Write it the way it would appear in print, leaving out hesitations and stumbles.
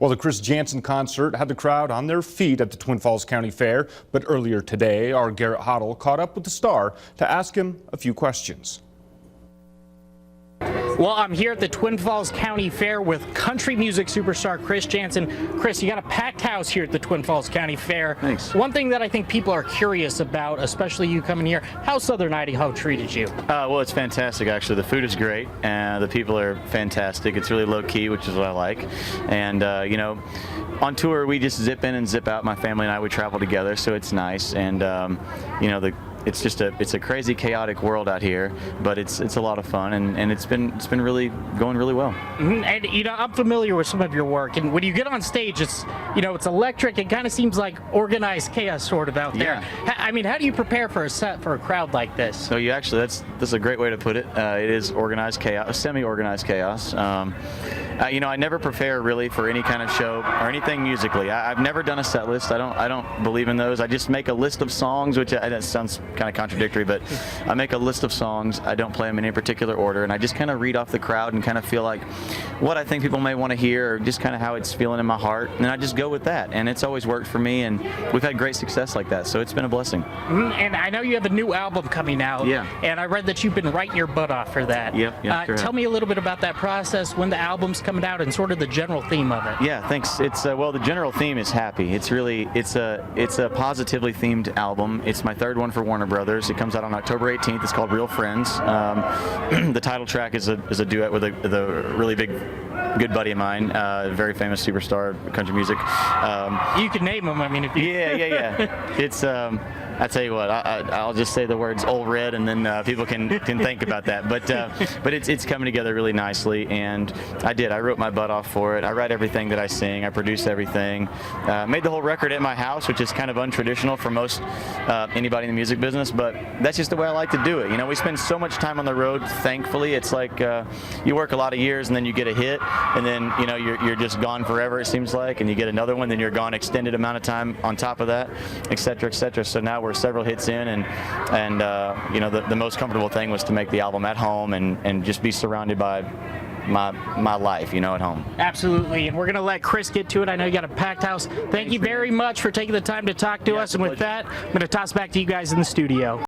Well, the Chris Janson concert had the crowd on their feet at the Twin Falls County Fair, but earlier today, our Garrett Hottle caught up with the star to ask him a few questions. Well, I'm here at the Twin Falls County Fair with country music superstar Chris Janson. Chris, you got a packed house here at the Twin Falls County Fair. Thanks. One thing that I think people are curious about, especially you coming here, how Southern Idaho treated you? Well, it's fantastic, actually. The food is great, and the people are fantastic. It's really low-key, which is what I like. And, you know, on tour, we just zip in and zip out. My family and I, we travel together, so it's nice. And, you know, it's a crazy, chaotic world out here, but it's a lot of fun, and it's been really going really well. And you know, I'm familiar with some of your work, and when you get on stage, it's electric. It kind of seems like organized chaos sort of out there. Yeah. I mean, how do you prepare for a set for a crowd like this? So you actually, that's a great way to put it. It is organized chaos, semi-organized chaos. You know, I never prepare really for any kind of show or anything musically. I've never done a set list. I don't believe in those. I just make a list of songs, which that sounds kind of contradictory, but I make a list of songs. I don't play them in any particular order, and I just kind of read off the crowd and kind of feel like what I think people may want to hear, or just kind of how it's feeling in my heart, and I just go with that. And it's always worked for me, and we've had great success like that, so it's been a blessing. And I know you have a new album coming out. Yeah. And I read that you've been writing your butt off for that. Yep. Sure. Tell me a little bit about that process, when the album's coming out, and sort of the general theme of it. Yeah, thanks. It's well, the general theme is happy. It's a positively themed album. It's my third one for Warner Brothers. It comes out on October 18th. It's called Real Friends. The title track is a duet with a really good buddy of mine, a very famous superstar of country music. You can name him. I mean, if you... Yeah. It's I tell you what, I'll just say the words "Old Red," and then people can think about that. But it's coming together really nicely, and I wrote my butt off for it. I write everything that I sing. I produce everything. Made the whole record at my house, which is kind of untraditional for most anybody in the music business, but that's just the way I like to do it. You know, we spend so much time on the road. Thankfully, it's like you work a lot of years, and then you get a hit, and then you know you're just gone forever. It seems like, and you get another one, then you're gone extended amount of time on top of that, et cetera, et cetera. So now we're several hits in, and you know, the most comfortable thing was to make the album at home and just be surrounded by my life, you know, at home. Absolutely, and we're going to let Chris get to it. I know you got a packed house. Thank you very much for taking the time to talk to us, and with that, I'm going to toss back to you guys in the studio.